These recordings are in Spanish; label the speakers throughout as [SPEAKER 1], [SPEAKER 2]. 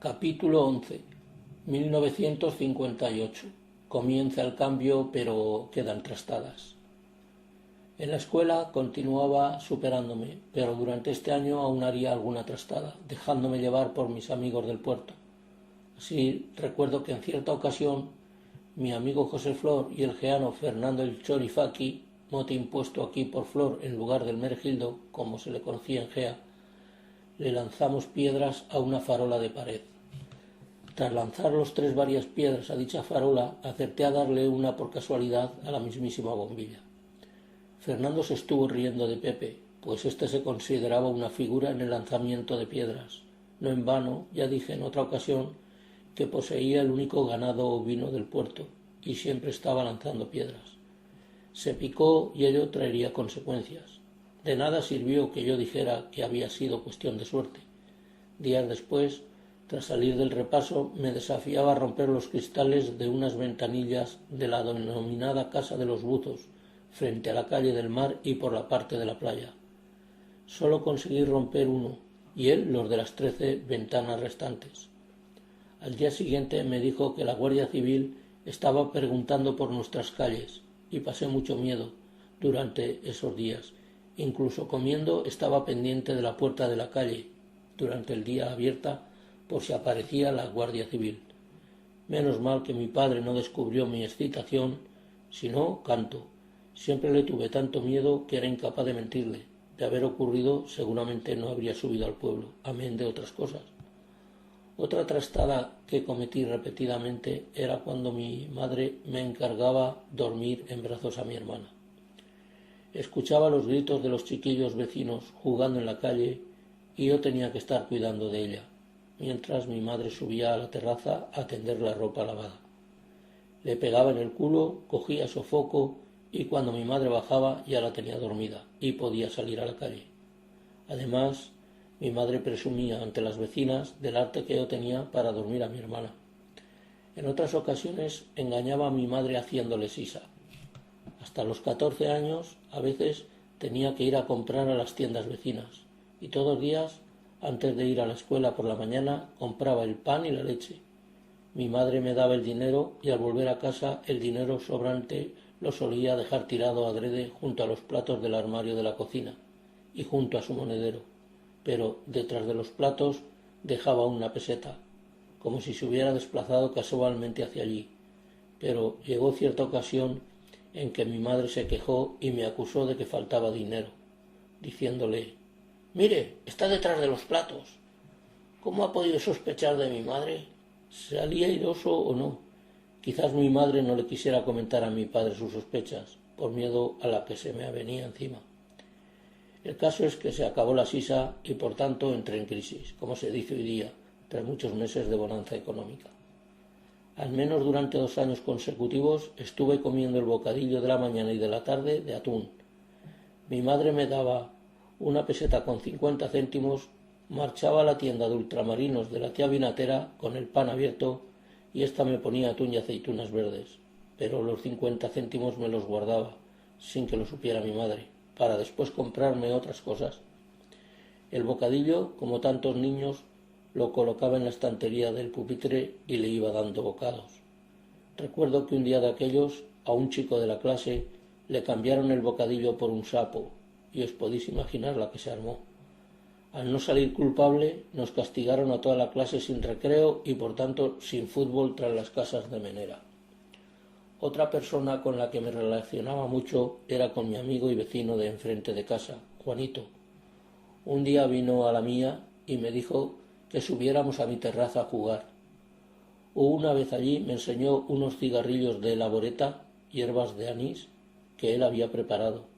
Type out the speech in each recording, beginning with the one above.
[SPEAKER 1] Capítulo 11. 1958. Comienza el cambio, pero quedan trastadas. En la escuela continuaba superándome, pero durante este año aún haría alguna trastada, dejándome llevar por mis amigos del puerto. Así recuerdo que en cierta ocasión mi amigo José Flor y el geano Fernando el Chorifaqui, mote impuesto aquí por Flor en lugar del Mergildo, como se le conocía en Gea, le lanzamos piedras a una farola de pared. Tras lanzar los tres varias piedras a dicha farola, acerté a darle una por casualidad a la mismísima bombilla. Fernando se estuvo riendo de Pepe, pues éste se consideraba una figura en el lanzamiento de piedras. No en vano, ya dije en otra ocasión, que poseía el único ganado ovino del puerto, y siempre estaba lanzando piedras. Se picó y ello traería consecuencias. De nada sirvió que yo dijera que había sido cuestión de suerte. Días después, tras salir del repaso, me desafiaba a romper los cristales de unas ventanillas de la denominada Casa de los Buzos, frente a la calle del Mar y por la parte de la playa. Solo conseguí romper uno, y él los de las 13 ventanas restantes. Al día siguiente me dijo que la Guardia Civil estaba preguntando por nuestras calles, y pasé mucho miedo durante esos días. Incluso comiendo estaba pendiente de la puerta de la calle, durante el día abierta, por si aparecía la Guardia Civil. Menos mal que mi padre no descubrió mi excitación, si no, canto. Siempre le tuve tanto miedo que era incapaz de mentirle. De haber ocurrido, seguramente no habría subido al pueblo, amén de otras cosas. Otra trastada que cometí repetidamente era cuando mi madre me encargaba dormir en brazos a mi hermana. Escuchaba los gritos de los chiquillos vecinos jugando en la calle y yo tenía que estar cuidando de ella, mientras mi madre subía a la terraza a tender la ropa lavada. Le pegaba en el culo, cogía sofoco y cuando mi madre bajaba ya la tenía dormida y podía salir a la calle. Además, mi madre presumía ante las vecinas del arte que yo tenía para dormir a mi hermana. En otras ocasiones engañaba a mi madre haciéndole sisa. Hasta los 14 años, a veces tenía que ir a comprar a las tiendas vecinas y todos los días, antes de ir a la escuela por la mañana, compraba el pan y la leche. Mi madre me daba el dinero y al volver a casa el dinero sobrante lo solía dejar tirado adrede junto a los platos del armario de la cocina y junto a su monedero, pero detrás de los platos dejaba una peseta, como si se hubiera desplazado casualmente hacia allí. Pero llegó cierta ocasión en que mi madre se quejó y me acusó de que faltaba dinero, diciéndole: «Mire, está detrás de los platos». ¿Cómo ha podido sospechar de mi madre? ¿Salía airoso o no? Quizás mi madre no le quisiera comentar a mi padre sus sospechas, por miedo a la que se me venía encima. El caso es que se acabó la sisa y por tanto entré en crisis, como se dice hoy día, tras muchos meses de bonanza económica. Al menos durante 2 años consecutivos estuve comiendo el bocadillo de la mañana y de la tarde de atún. Mi madre me daba una peseta con 50 céntimos, marchaba a la tienda de ultramarinos de la tía Vinatera con el pan abierto y ésta me ponía atún y aceitunas verdes, pero los 50 céntimos me los guardaba, sin que lo supiera mi madre, para después comprarme otras cosas. El bocadillo, como tantos niños, lo colocaba en la estantería del pupitre y le iba dando bocados. Recuerdo que un día de aquellos, a un chico de la clase, le cambiaron el bocadillo por un sapo, y os podéis imaginar la que se armó. Al no salir culpable, nos castigaron a toda la clase sin recreo y por tanto sin fútbol tras las casas de Menera. Otra persona con la que me relacionaba mucho era con mi amigo y vecino de enfrente de casa, Juanito. Un día vino a la mía y me dijo que subiéramos a mi terraza a jugar. Una vez allí me enseñó unos cigarrillos de laboreta, hierbas de anís, que él había preparado.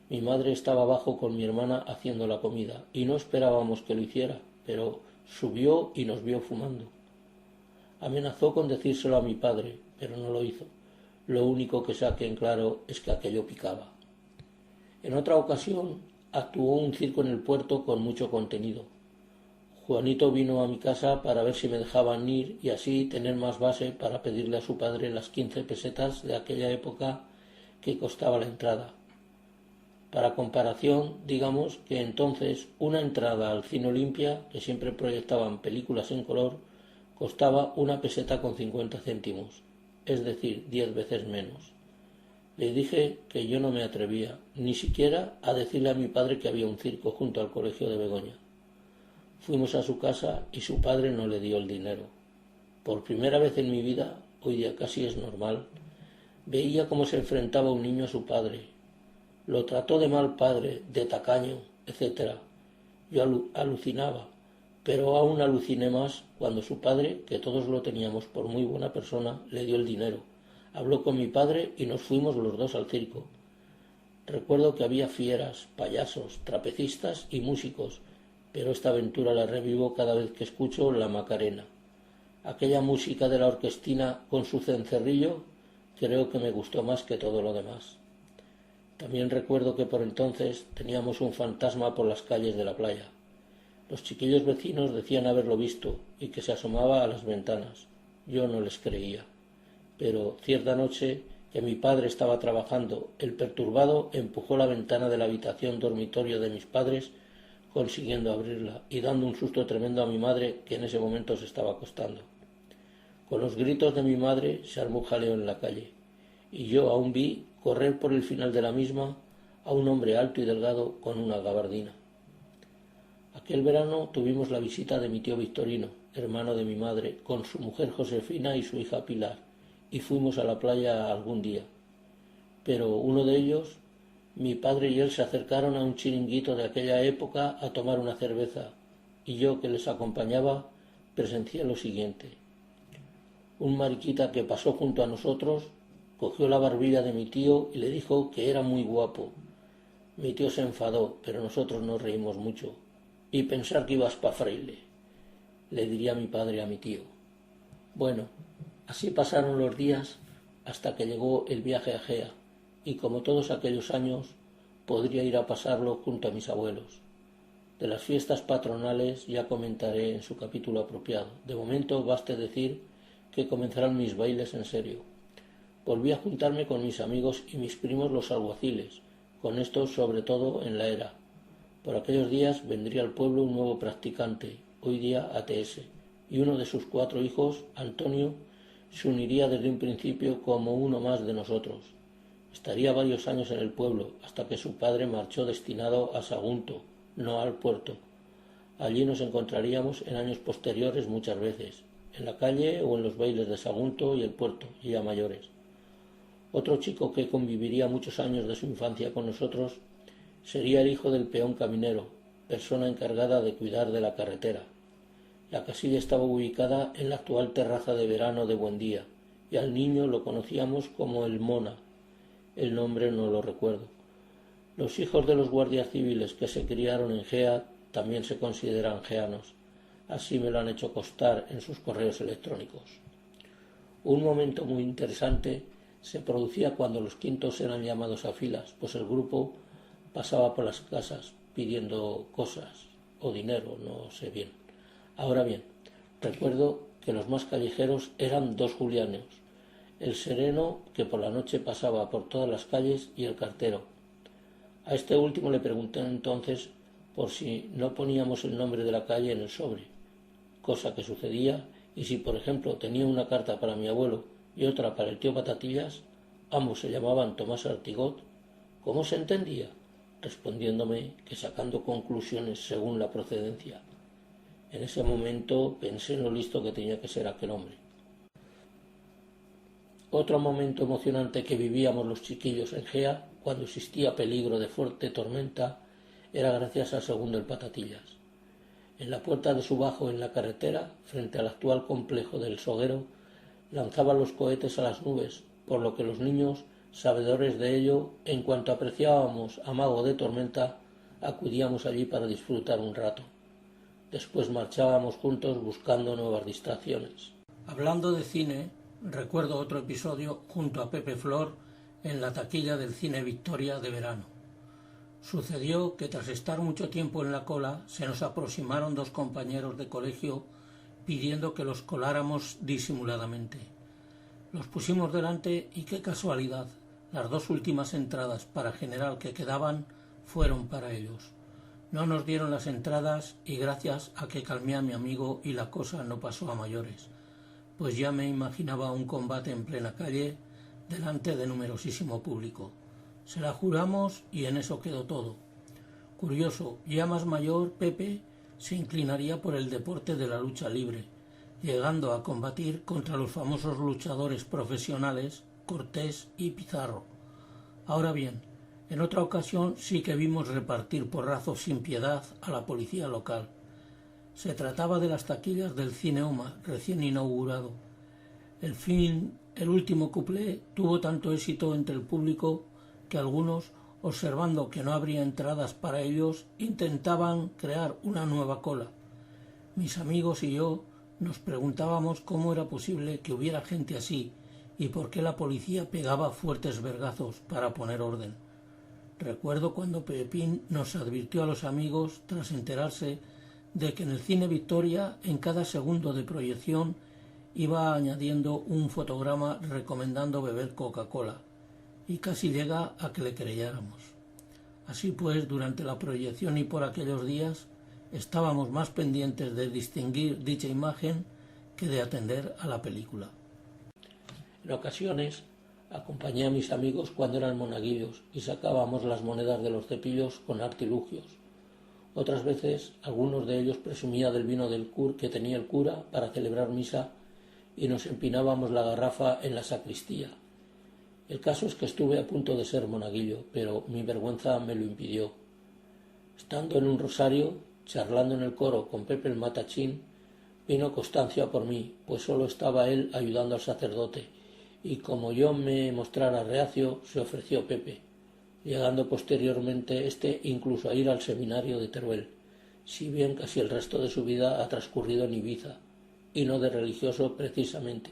[SPEAKER 1] Mi madre estaba abajo con mi hermana haciendo la comida y no esperábamos que lo hiciera, pero subió y nos vio fumando. Amenazó con decírselo a mi padre, pero no lo hizo. Lo único que saqué en claro es que aquello picaba. En otra ocasión actuó un circo en el puerto con mucho contenido. Juanito vino a mi casa para ver si me dejaban ir y así tener más base para pedirle a su padre las 15 pesetas de aquella época que costaba la entrada. Para comparación, digamos que entonces una entrada al Cine Olimpia, que siempre proyectaban películas en color, costaba 1 peseta con 50 céntimos, es decir, 10 veces menos. Le dije que yo no me atrevía, ni siquiera a decirle a mi padre que había un circo junto al colegio de Begoña. Fuimos a su casa y su padre no le dio el dinero. Por primera vez en mi vida, hoy día casi es normal, veía cómo se enfrentaba un niño a su padre. Lo trató de mal padre, de tacaño, etc. Yo alucinaba, pero aún aluciné más cuando su padre, que todos lo teníamos por muy buena persona, le dio el dinero. Habló con mi padre y nos fuimos los dos al circo. Recuerdo que había fieras, payasos, trapecistas y músicos, pero esta aventura la revivo cada vez que escucho la Macarena. Aquella música de la orquestina con su cencerrillo creo que me gustó más que todo lo demás. También recuerdo que por entonces teníamos un fantasma por las calles de la playa. Los chiquillos vecinos decían haberlo visto y que se asomaba a las ventanas. Yo no les creía. Pero cierta noche, que mi padre estaba trabajando, el perturbado empujó la ventana de la habitación dormitorio de mis padres, consiguiendo abrirla y dando un susto tremendo a mi madre, que en ese momento se estaba acostando. Con los gritos de mi madre se armó jaleo en la calle, y yo aún vi correr por el final de la misma a un hombre alto y delgado con una gabardina. Aquel verano tuvimos la visita de mi tío Victorino, hermano de mi madre, con su mujer Josefina y su hija Pilar, y fuimos a la playa algún día. Pero uno de ellos, mi padre y él se acercaron a un chiringuito de aquella época a tomar una cerveza, y yo, que les acompañaba, presencié lo siguiente. Un mariquita que pasó junto a nosotros cogió la barbilla de mi tío y le dijo que era muy guapo. Mi tío se enfadó, pero nosotros nos reímos mucho. Y pensar que ibas pa' fraile, le diría mi padre a mi tío. Bueno, así pasaron los días hasta que llegó el viaje a Gea, y como todos aquellos años, podría ir a pasarlo junto a mis abuelos. De las fiestas patronales ya comentaré en su capítulo apropiado. De momento baste decir que comenzarán mis bailes en serio. Volví a juntarme con mis amigos y mis primos los alguaciles, con estos sobre todo en la era. Por aquellos días vendría al pueblo un nuevo practicante, hoy día ATS, y uno de sus 4 hijos, Antonio, se uniría desde un principio como uno más de nosotros. Estaría varios años en el pueblo, hasta que su padre marchó destinado a Sagunto, no al puerto. Allí nos encontraríamos en años posteriores muchas veces, en la calle o en los bailes de Sagunto y el puerto, ya mayores. Otro chico que conviviría muchos años de su infancia con nosotros sería el hijo del peón caminero, persona encargada de cuidar de la carretera. La casilla estaba ubicada en la actual terraza de verano de Buendía, y al niño lo conocíamos como el Mona. El nombre no lo recuerdo. Los hijos de los guardias civiles que se criaron en Gea también se consideran geanos. Así me lo han hecho constar en sus correos electrónicos. Un momento muy interesante se producía cuando los quintos eran llamados a filas, pues el grupo pasaba por las casas pidiendo cosas o dinero, no sé bien. Ahora bien, recuerdo que los más callejeros eran 2 julianos, el sereno, que por la noche pasaba por todas las calles, y el cartero. A este último le pregunté entonces por si no poníamos el nombre de la calle en el sobre, cosa que sucedía, y si por ejemplo tenía una carta para mi abuelo y otra para el tío Patatillas, ambos se llamaban Tomás Artigot, ¿cómo se entendía? Respondiéndome que sacando conclusiones según la procedencia. En ese momento pensé en lo listo que tenía que ser aquel hombre. Otro momento emocionante que vivíamos los chiquillos en Gea, cuando existía peligro de fuerte tormenta, era gracias a Segundo el Patatillas. En la puerta de su bajo en la carretera, frente al actual complejo del Soguero, lanzaba los cohetes a las nubes, por lo que los niños, sabedores de ello, en cuanto apreciábamos amago de tormenta, acudíamos allí para disfrutar un rato. Después marchábamos juntos buscando nuevas distracciones. Hablando de cine, recuerdo otro episodio junto a Pepe Flor en la taquilla del Cine Victoria de verano. Sucedió que tras estar mucho tiempo en la cola se nos aproximaron 2 compañeros de colegio pidiendo que los coláramos disimuladamente. Los pusimos delante y qué casualidad, las 2 últimas entradas para general que quedaban fueron para ellos. No nos dieron las entradas y gracias a que calmé a mi amigo y la cosa no pasó a mayores, pues ya me imaginaba un combate en plena calle delante de numerosísimo público. Se la juramos y en eso quedó todo. Curioso, ya más mayor, Pepe se inclinaría por el deporte de la lucha libre, llegando a combatir contra los famosos luchadores profesionales Cortés y Pizarro. Ahora bien, en otra ocasión sí que vimos repartir porrazos sin piedad a la policía local. Se trataba de las taquillas del Cineoma, recién inaugurado. El último cuplé tuvo tanto éxito entre el público que algunos, observando que no habría entradas para ellos, intentaban crear una nueva cola. Mis amigos y yo nos preguntábamos cómo era posible que hubiera gente así y por qué la policía pegaba fuertes vergazos para poner orden. Recuerdo cuando Pepín nos advirtió a los amigos, tras enterarse de que en el Cine Victoria, en cada segundo de proyección, iba añadiendo un fotograma recomendando beber Coca-Cola, y casi llega a que le creyéramos. Así pues, durante la proyección y por aquellos días, estábamos más pendientes de distinguir dicha imagen que de atender a la película. En ocasiones acompañé a mis amigos cuando eran monaguillos y sacábamos las monedas de los cepillos con artilugios. Otras veces algunos de ellos presumía del vino que tenía el cura para celebrar misa y nos empinábamos la garrafa en la sacristía. El caso es que estuve a punto de ser monaguillo, pero mi vergüenza me lo impidió. Estando en un rosario, charlando en el coro con Pepe el Matachín, vino Constancia por mí, pues solo estaba él ayudando al sacerdote, y como yo me mostrara reacio, se ofreció Pepe, llegando posteriormente incluso a ir al seminario de Teruel, si bien casi el resto de su vida ha transcurrido en Ibiza, y no de religioso precisamente.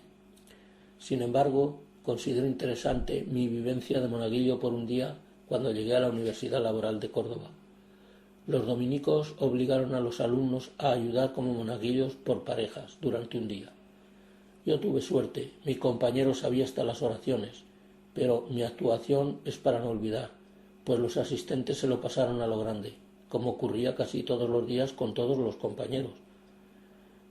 [SPEAKER 1] Sin embargo, considero interesante mi vivencia de monaguillo por un día cuando llegué a la Universidad Laboral de Córdoba. Los dominicos obligaron a los alumnos a ayudar como monaguillos por parejas durante un día. Yo tuve suerte, mi compañero sabía hasta las oraciones, pero mi actuación es para no olvidar, pues los asistentes se lo pasaron a lo grande, como ocurría casi todos los días con todos los compañeros.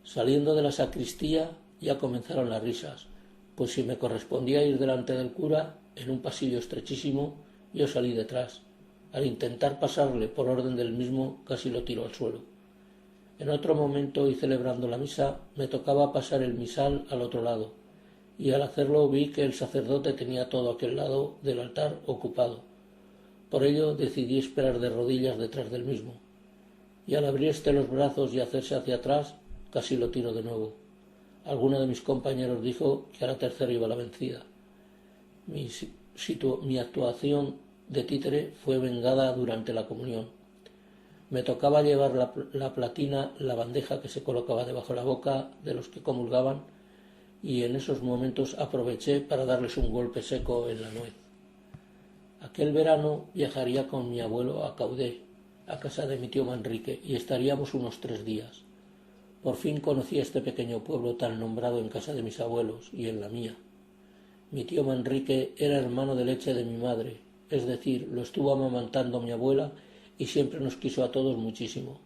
[SPEAKER 1] Saliendo de la sacristía ya comenzaron las risas, pues si me correspondía ir delante del cura, en un pasillo estrechísimo, yo salí detrás. Al intentar pasarle por orden del mismo, casi lo tiró al suelo. En otro momento y celebrando la misa, me tocaba pasar el misal al otro lado, y al hacerlo vi que el sacerdote tenía todo aquel lado del altar ocupado. Por ello decidí esperar de rodillas detrás del mismo, y al abrir los brazos y hacerse hacia atrás, casi lo tiro de nuevo. Alguno de mis compañeros dijo que a la tercera iba la vencida. Mi actuación de títere fue vengada durante la comunión. Me tocaba llevar la platina, la bandeja que se colocaba debajo de la boca de los que comulgaban, y en esos momentos aproveché para darles un golpe seco en la nuez. Aquel verano viajaría con mi abuelo a Caudé, a casa de mi tío Manrique, y estaríamos unos 3 días. Por fin conocí este pequeño pueblo tan nombrado en casa de mis abuelos y en la mía. Mi tío Manrique era hermano de leche de mi madre, es decir, lo estuvo amamantando mi abuela y siempre nos quiso a todos muchísimo.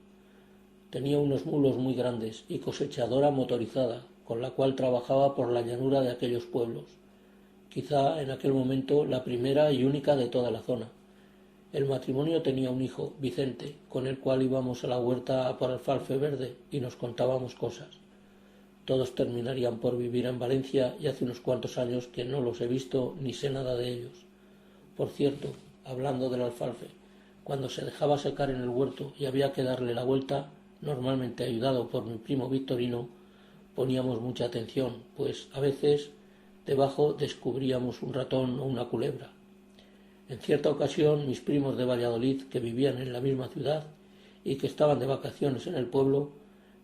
[SPEAKER 1] Tenía unos mulos muy grandes y cosechadora motorizada, con la cual trabajaba por la llanura de aquellos pueblos, quizá en aquel momento la primera y única de toda la zona. El matrimonio tenía un hijo, Vicente, con el cual íbamos a la huerta a por alfalfe verde y nos contábamos cosas. Todos terminarían por vivir en Valencia y hace unos cuantos años que no los he visto ni sé nada de ellos. Por cierto, hablando del alfalfe, cuando se dejaba secar en el huerto y había que darle la vuelta, normalmente ayudado por mi primo Victorino, poníamos mucha atención, pues a veces debajo descubríamos un ratón o una culebra. En cierta ocasión, mis primos de Valladolid, que vivían en la misma ciudad y que estaban de vacaciones en el pueblo,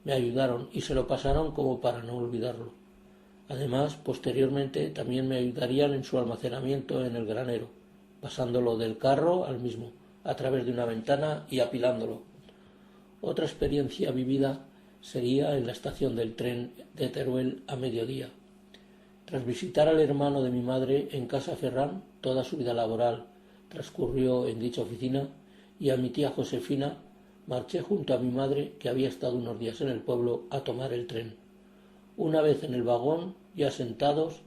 [SPEAKER 1] me ayudaron y se lo pasaron como para no olvidarlo. Además, posteriormente también me ayudarían en su almacenamiento en el granero, pasándolo del carro al mismo, a través de una ventana y apilándolo. Otra experiencia vivida sería en la estación del tren de Teruel a mediodía. Tras visitar al hermano de mi madre en Casa Ferrán, toda su vida laboral transcurrió en dicha oficina, y a mi tía Josefina, marché junto a mi madre, que había estado unos días en el pueblo, a tomar el tren. Una vez en el vagón, ya sentados,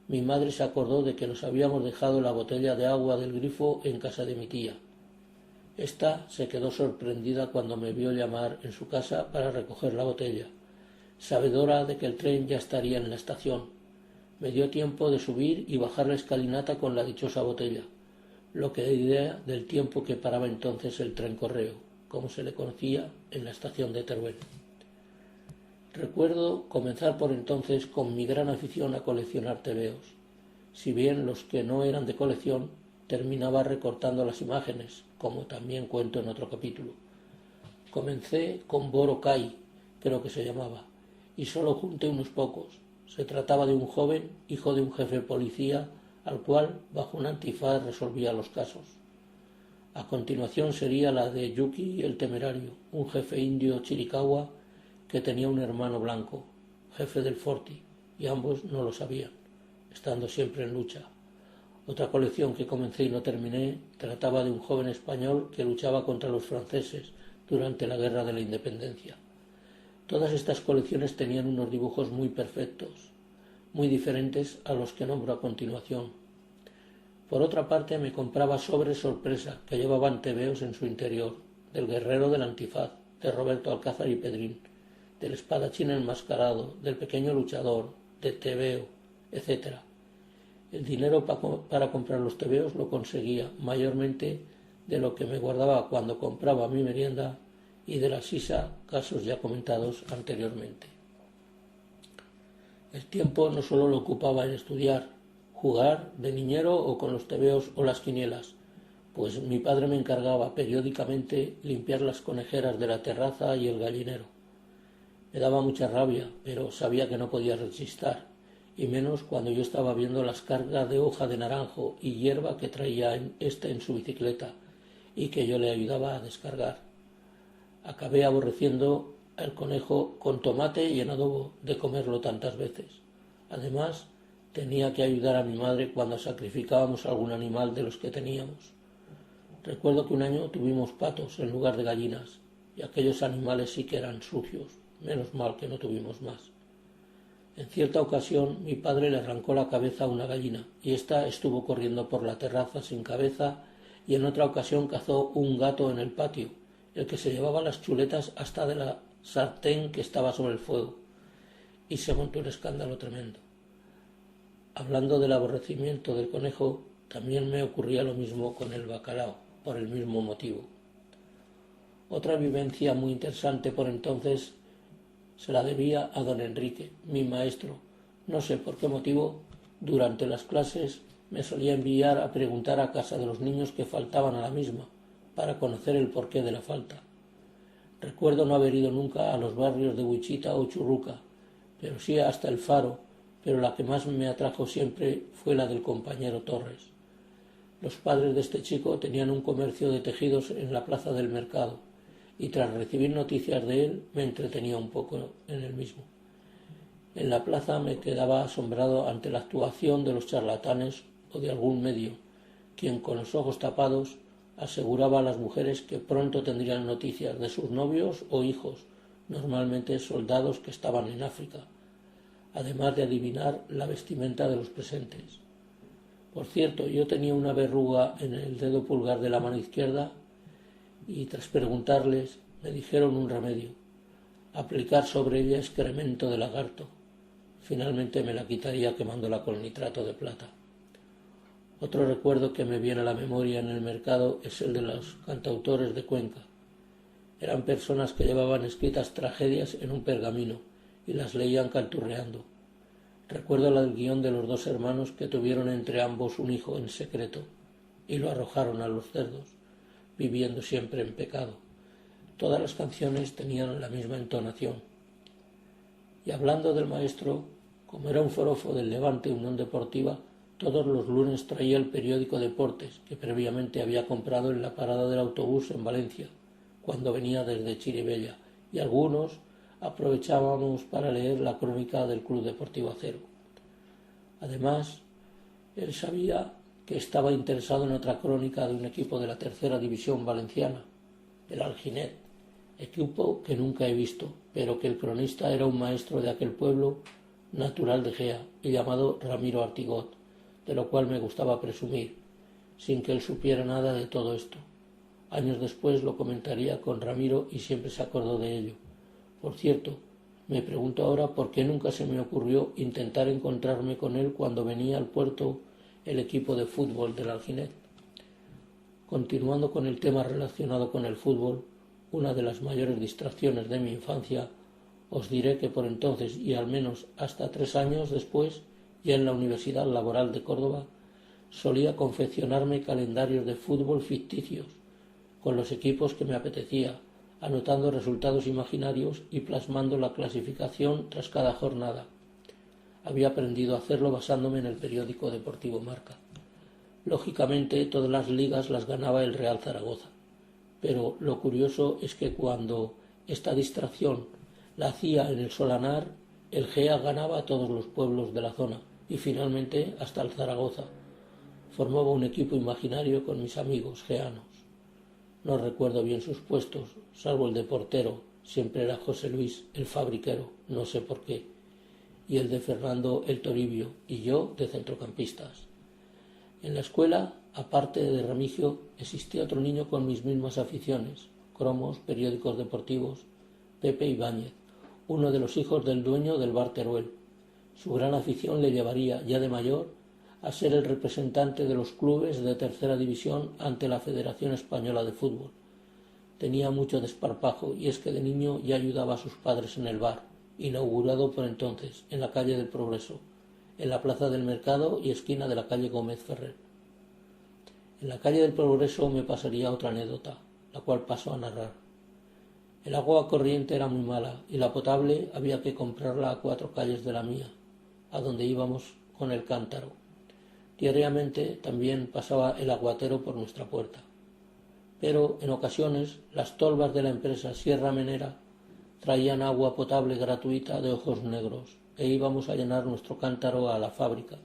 [SPEAKER 1] mi madre se acordó de que nos habíamos dejado la botella de agua del grifo en casa de mi tía. Esta se quedó sorprendida cuando me vio llamar en su casa para recoger la botella, sabedora de que el tren ya estaría en la estación. Me dio tiempo de subir y bajar la escalinata con la dichosa botella, lo que da idea del tiempo que paraba entonces el tren correo, como se le conocía en la estación de Teruel. Recuerdo comenzar por entonces con mi gran afición a coleccionar tebeos. Si bien los que no eran de colección, terminaba recortando las imágenes, como también cuento en otro capítulo. Comencé con Boro Kai, creo que se llamaba, y solo junté unos pocos. Se trataba de un joven, hijo de un jefe de policía, al cual, bajo un antifaz, resolvía los casos. A continuación sería la de Yuki el Temerario, un jefe indio Chiricahua que tenía un hermano blanco, jefe del Forti, y ambos no lo sabían, estando siempre en lucha. Otra colección que comencé y no terminé trataba de un joven español que luchaba contra los franceses durante la Guerra de la Independencia. Todas estas colecciones tenían unos dibujos muy perfectos, muy diferentes a los que nombro a continuación. Por otra parte, me compraba sobres sorpresa que llevaban tebeos en su interior, del guerrero del antifaz, de Roberto Alcázar y Pedrín, del espadachín enmascarado, del pequeño luchador, de tebeo, etc. El dinero para comprar los tebeos lo conseguía mayormente de lo que me guardaba cuando compraba mi merienda y de la sisa, casos ya comentados anteriormente. El tiempo no solo lo ocupaba en estudiar, jugar de niñero o con los tebeos o las quinielas, pues mi padre me encargaba periódicamente limpiar las conejeras de la terraza y el gallinero. Me daba mucha rabia, pero sabía que no podía resistir, y menos cuando yo estaba viendo las cargas de hoja de naranjo y hierba que traía en su bicicleta y que yo le ayudaba a descargar. Acabé aborreciendo al conejo con tomate y en adobo de comerlo tantas veces. Además, tenía que ayudar a mi madre cuando sacrificábamos algún animal de los que teníamos. Recuerdo que un año tuvimos patos en lugar de gallinas, y aquellos animales sí que eran sucios. Menos mal que no tuvimos más. En cierta ocasión mi padre le arrancó la cabeza a una gallina y ésta estuvo corriendo por la terraza sin cabeza, y en otra ocasión cazó un gato en el patio, el que se llevaba las chuletas hasta de la sartén que estaba sobre el fuego, y se montó un escándalo tremendo. Hablando del aborrecimiento del conejo, también me ocurría lo mismo con el bacalao, por el mismo motivo. Otra vivencia muy interesante por entonces se la debía a don Enrique, mi maestro. No sé por qué motivo, durante las clases me solía enviar a preguntar a casa de los niños que faltaban a la misma, para conocer el porqué de la falta. Recuerdo no haber ido nunca a los barrios de Wichita o Churruca, pero sí hasta el Faro, pero la que más me atrajo siempre fue la del compañero Torres. Los padres de este chico tenían un comercio de tejidos en la plaza del mercado, y tras recibir noticias de él me entretenía un poco en el mismo. En la plaza me quedaba asombrado ante la actuación de los charlatanes o de algún medio, quien con los ojos tapados aseguraba a las mujeres que pronto tendrían noticias de sus novios o hijos, normalmente soldados que estaban en África, además de adivinar la vestimenta de los presentes. Por cierto, yo tenía una verruga en el dedo pulgar de la mano izquierda y tras preguntarles me dijeron un remedio: aplicar sobre ella excremento de lagarto. Finalmente me la quitaría quemándola con nitrato de plata. Otro recuerdo que me viene a la memoria en el mercado es el de los cantautores de Cuenca. Eran personas que llevaban escritas tragedias en un pergamino y las leían canturreando. Recuerdo el guión de los dos hermanos que tuvieron entre ambos un hijo en secreto y lo arrojaron a los cerdos, viviendo siempre en pecado. Todas las canciones tenían la misma entonación. Y hablando del maestro, como era un forofo del Levante Unión Deportiva, todos los lunes traía el periódico Deportes que previamente había comprado en la parada del autobús en Valencia, cuando venía desde Chirivella, y algunos aprovechábamos para leer la crónica del Club Deportivo Acero. Además, él sabía que estaba interesado en otra crónica de un equipo de la tercera división valenciana, el Alginet, equipo que nunca he visto, pero que el cronista era un maestro de aquel pueblo natural de Gea y llamado Ramiro Artigot, de lo cual me gustaba presumir, sin que él supiera nada de todo esto. Años después lo comentaría con Ramiro y siempre se acordó de ello. Por cierto, me pregunto ahora por qué nunca se me ocurrió intentar encontrarme con él cuando venía al puerto el equipo de fútbol del Alginet. Continuando con el tema relacionado con el fútbol, una de las mayores distracciones de mi infancia, os diré que por entonces y al menos hasta 3 años después, ya en la Universidad Laboral de Córdoba, solía confeccionarme calendarios de fútbol ficticios, con los equipos que me apetecía, anotando resultados imaginarios y plasmando la clasificación tras cada jornada. Había aprendido a hacerlo basándome en el periódico deportivo Marca. Lógicamente, todas las ligas las ganaba el Real Zaragoza, pero lo curioso es que cuando esta distracción la hacía en el Solanar, el Gea ganaba a todos los pueblos de la zona y finalmente hasta el Zaragoza. Formaba un equipo imaginario con mis amigos geanos. No recuerdo bien sus puestos, salvo el de portero, siempre era José Luis, el fabriquero, no sé por qué, y el de Fernando el Toribio, y yo de centrocampistas. En la escuela, aparte de Remigio, existía otro niño con mis mismas aficiones, cromos, periódicos deportivos, Pepe Ibáñez, uno de los hijos del dueño del bar Teruel. Su gran afición le llevaría, ya de mayor, a ser el representante de los clubes de tercera división ante la Federación Española de Fútbol. Tenía mucho desparpajo y es que de niño ya ayudaba a sus padres en el bar, inaugurado por entonces, en la calle del Progreso, en la plaza del Mercado y esquina de la calle Gómez Ferrer. En la calle del Progreso me pasaría otra anécdota, la cual paso a narrar. El agua corriente era muy mala y la potable había que comprarla a 4 calles de la mía, a donde íbamos con el cántaro. Diariamente también pasaba el aguatero por nuestra puerta. Pero en ocasiones las tolvas de la empresa Sierra Menera traían agua potable gratuita de ojos negros e íbamos a llenar nuestro cántaro a la fábrica.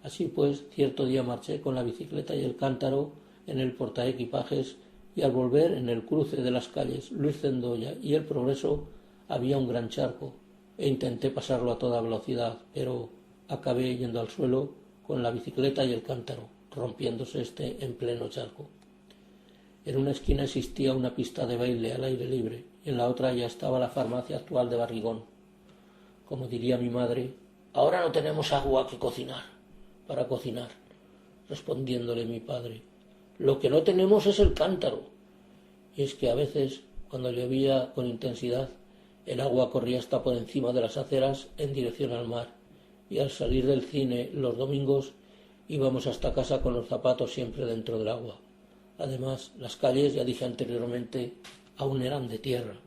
[SPEAKER 1] Así pues, cierto día marché con la bicicleta y el cántaro en el portaequipajes y al volver en el cruce de las calles Luis Zendoya y el Progreso había un gran charco e intenté pasarlo a toda velocidad, pero acabé yendo al suelo con la bicicleta y el cántaro, rompiéndose este en pleno charco. En una esquina existía una pista de baile al aire libre y en la otra ya estaba la farmacia actual de Barrigón. Como diría mi madre, ahora no tenemos agua para cocinar, respondiéndole mi padre, lo que no tenemos es el cántaro. Y es que a veces, cuando llovía con intensidad, el agua corría hasta por encima de las aceras en dirección al mar, y al salir del cine los domingos íbamos hasta casa con los zapatos siempre dentro del agua. Además, las calles, ya dije anteriormente, aún eran de tierra.